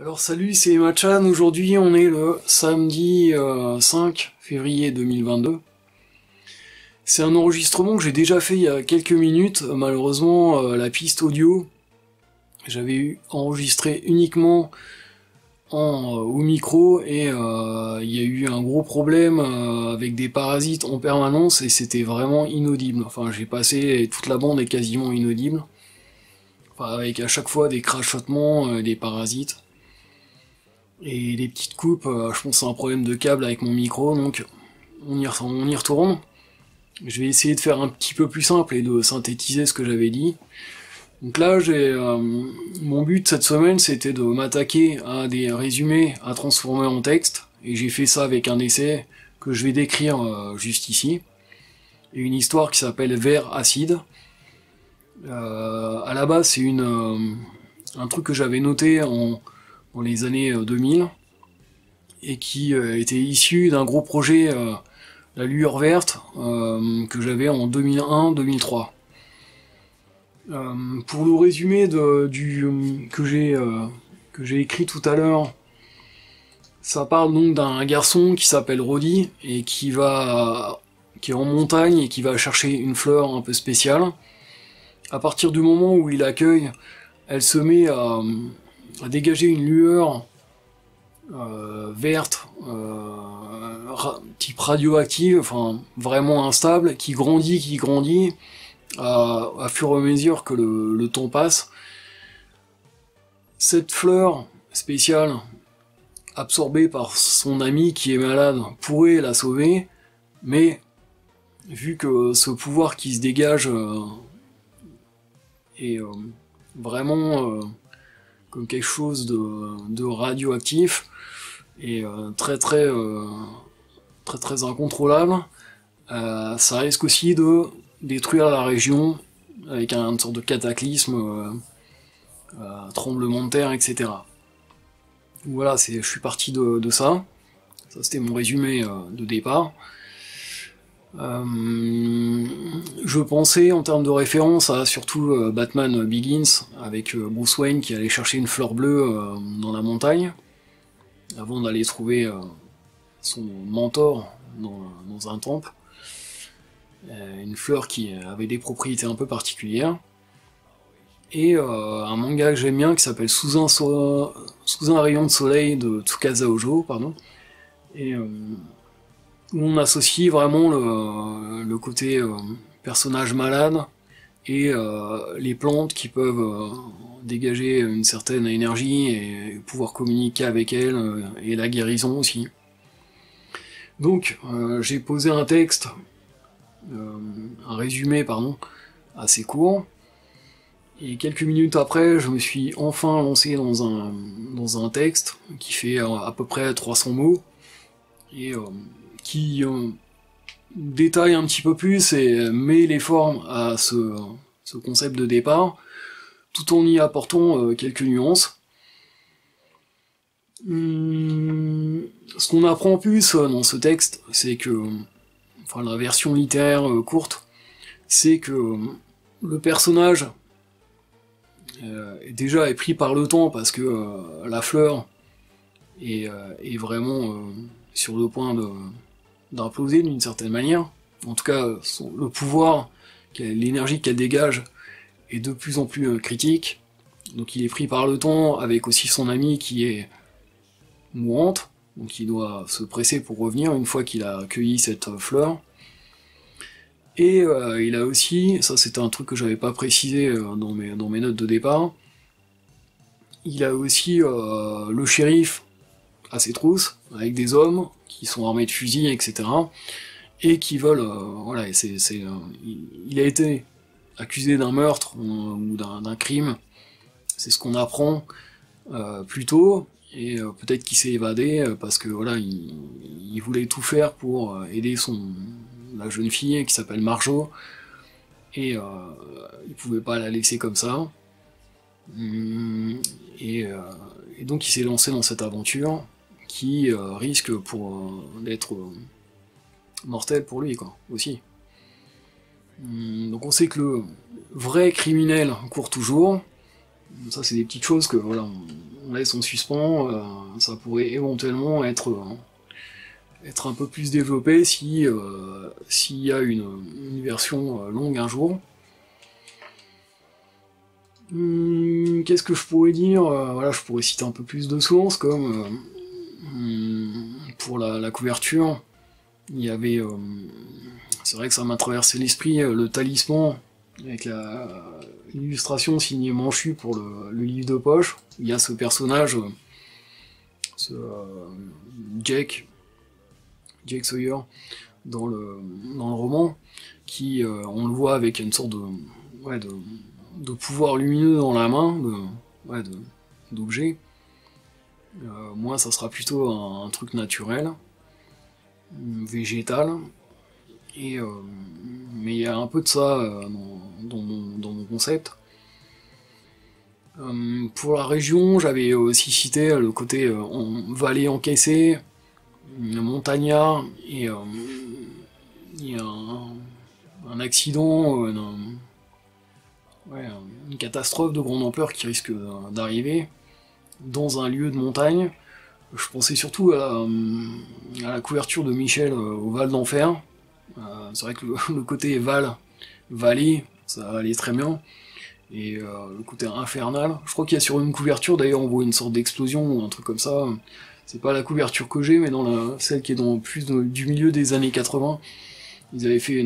Alors salut, c'est Emma-chan. Aujourd'hui on est le samedi 5 février 2022. C'est un enregistrement que j'ai déjà fait il y a quelques minutes. Malheureusement la piste audio, j'avais enregistré uniquement au micro et il y a eu un gros problème avec des parasites en permanence et c'était vraiment inaudible. Enfin j'ai passé, toute la bande est quasiment inaudible. Enfin, avec à chaque fois des crachotements, des parasites. Et les petites coupes, je pense que c'est un problème de câble avec mon micro, donc on y retourne. Je vais essayer de faire un petit peu plus simple et de synthétiser ce que j'avais dit. Donc là, mon but cette semaine, c'était de m'attaquer à des résumés à transformer en texte, et j'ai fait ça avec un essai que je vais décrire juste ici. Et une histoire qui s'appelle Vers acide. À la base, c'est un truc que j'avais noté dans les années 2000 et qui était issu d'un gros projet, la Lueur Verte, que j'avais en 2001-2003. Pour le résumé que j'ai écrit tout à l'heure, ça parle donc d'un garçon qui s'appelle Roddy et qui est en montagne et qui va chercher une fleur un peu spéciale. À partir du moment où il l'accueille, elle se met à dégager une lueur verte, type radioactive, enfin vraiment instable, qui grandit, à fur et à mesure que le temps passe. Cette fleur spéciale, absorbée par son ami qui est malade, pourrait la sauver, mais vu que ce pouvoir qui se dégage est vraiment comme quelque chose de radioactif et très incontrôlable, ça risque aussi de détruire la région avec une sorte de cataclysme, tremblement de terre, etc. Donc voilà, je suis parti de ça. Ça c'était mon résumé de départ. Je pensais en termes de référence à surtout Batman Begins avec Bruce Wayne qui allait chercher une fleur bleue dans la montagne avant d'aller trouver son mentor dans un temple. Une fleur qui avait des propriétés un peu particulières. Et un manga que j'aime bien qui s'appelle Sous un rayon de soleil de Tsukasa Ojo, pardon. Et où on associe vraiment le côté personnage malade et les plantes qui peuvent dégager une certaine énergie et pouvoir communiquer avec elles, et la guérison aussi. Donc j'ai posé un texte, un résumé pardon, assez court, et quelques minutes après je me suis enfin lancé dans un texte qui fait à peu près 300 mots, et qui détaille un petit peu plus et met les formes à ce concept de départ, tout en y apportant quelques nuances. Ce qu'on apprend en plus dans ce texte, c'est que, enfin la version littéraire courte, c'est que le personnage déjà est pris par le temps parce que la fleur est vraiment sur le point d'imploser d'une certaine manière. En tout cas, le pouvoir, l'énergie qu'elle dégage est de plus en plus critique. Donc il est pris par le temps avec aussi son ami qui est mourante, donc il doit se presser pour revenir une fois qu'il a accueilli cette fleur. Et il a aussi, ça c'était un truc que j'avais pas précisé dans mes notes de départ, il a aussi le shérif à ses trousses, avec des hommes qui sont armés de fusils, etc. Et qui veulent, voilà, il a été accusé d'un meurtre ou d'un crime, c'est ce qu'on apprend plus tôt, et peut-être qu'il s'est évadé parce que voilà, il voulait tout faire pour aider la jeune fille qui s'appelle Marjo, et il pouvait pas la laisser comme ça. Et donc il s'est lancé dans cette aventure qui risque d'être mortelle pour lui, quoi, aussi. Donc on sait que le vrai criminel court toujours. Ça c'est des petites choses que voilà, on laisse en suspens, ça pourrait éventuellement être un peu plus développé si s'il y a une version longue un jour. Qu'est-ce que je pourrais dire? Voilà, je pourrais citer un peu plus de sources, comme pour la couverture, il y avait, c'est vrai que ça m'a traversé l'esprit, le talisman, avec l'illustration signée Manchu pour le livre de poche. Il y a ce personnage, ce Jake Sawyer, dans le roman, qui, on le voit avec une sorte de pouvoir lumineux dans la main, d'objet. Moi, ça sera plutôt un truc naturel, végétal, et mais il y a un peu de ça dans mon concept. Pour la région, j'avais aussi cité le côté vallée encaissée, montagnard, et il y a un accident, une catastrophe de grande ampleur qui risque d'arriver dans un lieu de montagne. Je pensais surtout à la couverture de Michel au Val d'Enfer. C'est vrai que le côté vallée, ça allait très bien. Et le côté infernal, je crois qu'il y a sur une couverture, d'ailleurs on voit une sorte d'explosion ou un truc comme ça. C'est pas la couverture que j'ai, mais dans celle qui est dans plus du milieu des années 80. Ils avaient fait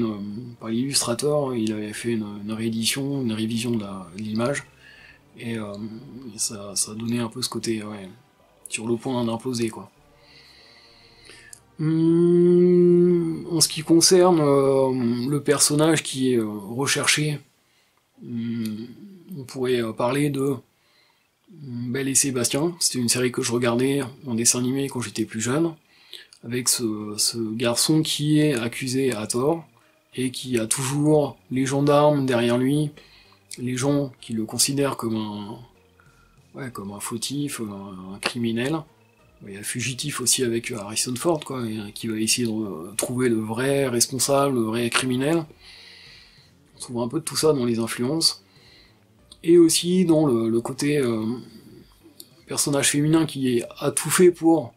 par l'illustrateur, il avait fait une réédition, une révision de l'image, et ça donnait un peu ce côté, sur le point d'imploser, quoi. En ce qui concerne le personnage qui est recherché, on pourrait parler de Belle et Sébastien. C'était une série que je regardais en dessin animé quand j'étais plus jeune, avec ce garçon qui est accusé à tort, et qui a toujours les gendarmes derrière lui, les gens qui le considèrent comme un fautif, un criminel. Il y a le fugitif aussi avec Harrison Ford, quoi, qui va essayer de trouver le vrai responsable, le vrai criminel. On trouve un peu de tout ça dans les influences. Et aussi dans le côté personnage féminin qui a tout fait pour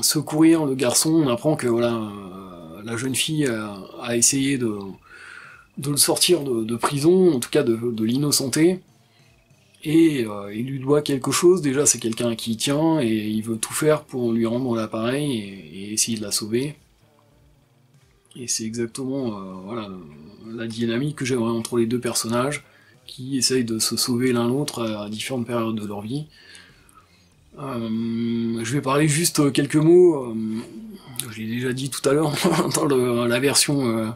secourir le garçon. On apprend que la jeune fille a essayé de le sortir de prison, en tout cas de l'innocenter. Et il lui doit quelque chose, déjà c'est quelqu'un à qui il tient, et il veut tout faire pour lui rendre l'appareil et essayer de la sauver. Et c'est exactement la dynamique que j'aimerais entre les deux personnages, qui essayent de se sauver l'un l'autre à différentes périodes de leur vie. Je vais parler juste quelques mots, je l'ai déjà dit tout à l'heure dans la version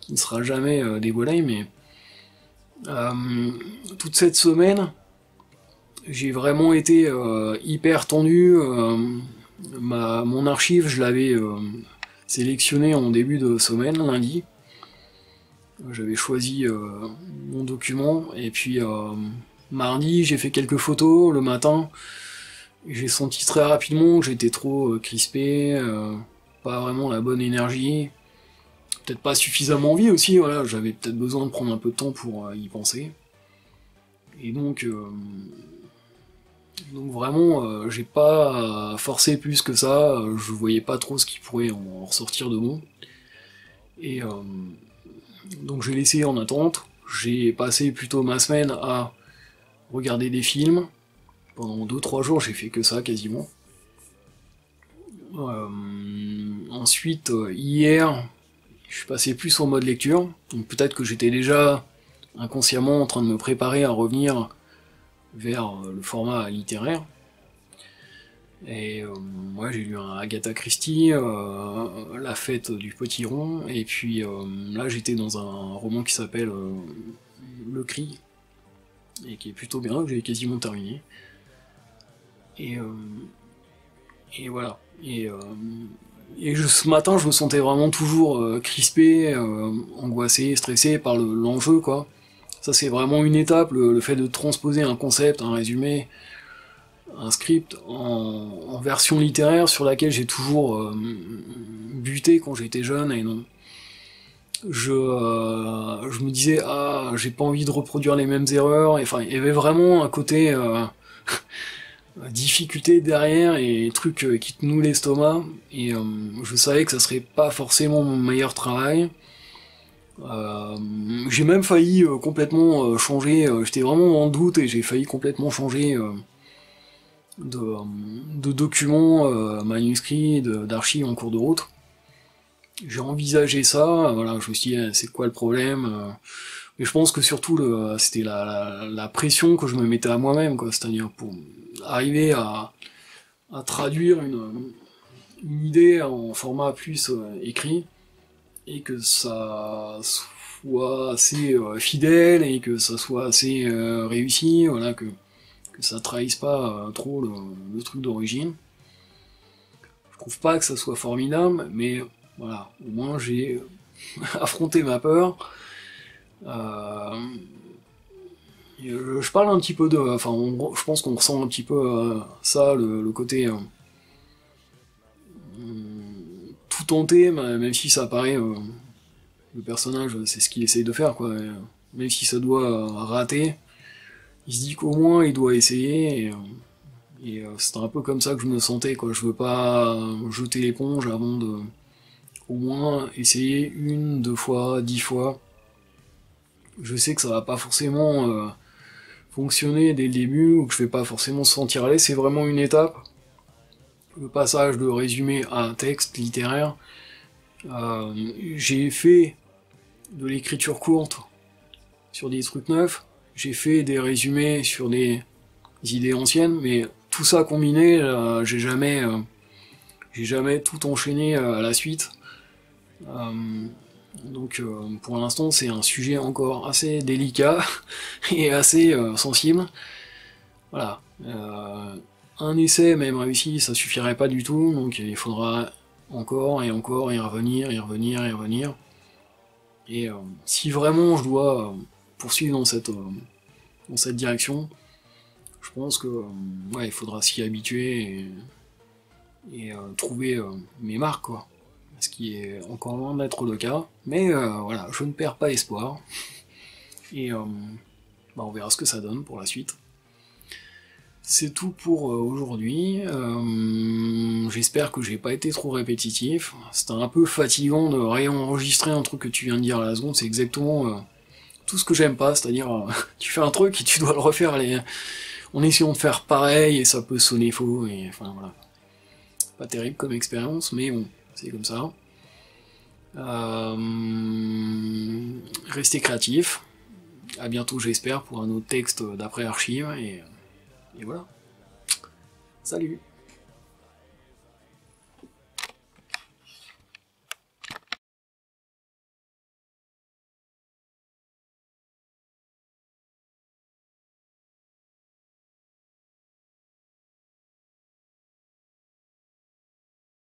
qui ne sera jamais dévoilée, mais toute cette semaine, j'ai vraiment été hyper tendu. Mon archive, je l'avais sélectionné en début de semaine, lundi. J'avais choisi mon document, et puis mardi, j'ai fait quelques photos le matin. J'ai senti très rapidement que j'étais trop crispé, pas vraiment la bonne énergie. Peut-être pas suffisamment envie aussi, voilà, j'avais peut-être besoin de prendre un peu de temps pour y penser. Et donc vraiment, j'ai pas forcé plus que ça, je voyais pas trop ce qui pourrait en ressortir de bon. Et donc j'ai laissé en attente, j'ai passé plutôt ma semaine à regarder des films. Pendant 2-3 jours, j'ai fait que ça quasiment. Ensuite, hier, je suis passé plus en mode lecture, donc peut-être que j'étais déjà inconsciemment en train de me préparer à revenir vers le format littéraire. Et j'ai lu un Agatha Christie, La fête du potiron, et puis là j'étais dans un roman qui s'appelle Le Cri, et qui est plutôt bien, que j'ai quasiment terminé. Et voilà. Et ce matin, je me sentais vraiment toujours crispé, angoissé, stressé par l'enjeu, quoi. Ça, c'est vraiment une étape, le fait de transposer un concept, un résumé, un script en version littéraire sur laquelle j'ai toujours buté quand j'étais jeune, et non. je me disais, ah, j'ai pas envie de reproduire les mêmes erreurs, enfin, il y avait vraiment un côté difficulté derrière et trucs qui te nouent l'estomac, et je savais que ça serait pas forcément mon meilleur travail. J'ai même failli complètement changer, j'étais vraiment en doute et j'ai failli complètement changer de, de documents, manuscrits, d'archives en cours de route. J'ai envisagé ça, voilà, je me suis dit, c'est quoi le problème mais je pense que surtout, c'était la pression que je me mettais à moi-même, quoi, c'est-à-dire pour arriver à traduire une idée en format plus écrit, et que ça soit assez fidèle, et que ça soit assez réussi, voilà, que ça trahisse pas trop le truc d'origine. Je trouve pas que ça soit formidable, mais voilà, au moins j'ai affronté ma peur. Euh, je parle un petit peu de, enfin, je pense qu'on ressent un petit peu ça, le côté tout tenter, même si ça paraît, le personnage, c'est ce qu'il essaye de faire, quoi. Même si ça doit rater, il se dit qu'au moins il doit essayer, et c'est un peu comme ça que je me sentais, quoi. Je veux pas jeter l'éponge avant de au moins essayer une, deux fois, 10 fois. Je sais que ça va pas forcément fonctionner dès le début, ou que je vais pas forcément se sentir à l'aise, c'est vraiment une étape. Le passage de résumé à un texte littéraire. J'ai fait de l'écriture courte sur des trucs neufs, j'ai fait des résumés sur des idées anciennes, mais tout ça combiné, j'ai jamais tout enchaîné à la suite. Donc pour l'instant c'est un sujet encore assez délicat et assez sensible. Voilà. Un essai même réussi, ça suffirait pas du tout, donc il faudra encore et encore y revenir, y revenir, y revenir. Et si vraiment je dois poursuivre dans cette direction, je pense que ouais, il faudra s'y habituer et trouver mes marques, quoi. Ce qui est encore loin d'être le cas, mais voilà, je ne perds pas espoir, et bah, on verra ce que ça donne pour la suite. C'est tout pour aujourd'hui. J'espère que j'ai pas été trop répétitif. C'était un peu fatigant de réenregistrer un truc que tu viens de dire à la seconde, c'est exactement tout ce que j'aime pas, c'est-à-dire tu fais un truc et tu dois le refaire en essayant de faire pareil, et ça peut sonner faux, et enfin voilà. Pas terrible comme expérience, mais bon, c'est comme ça. Restez créatifs. À bientôt, j'espère, pour un autre texte d'après archive, et voilà. Salut!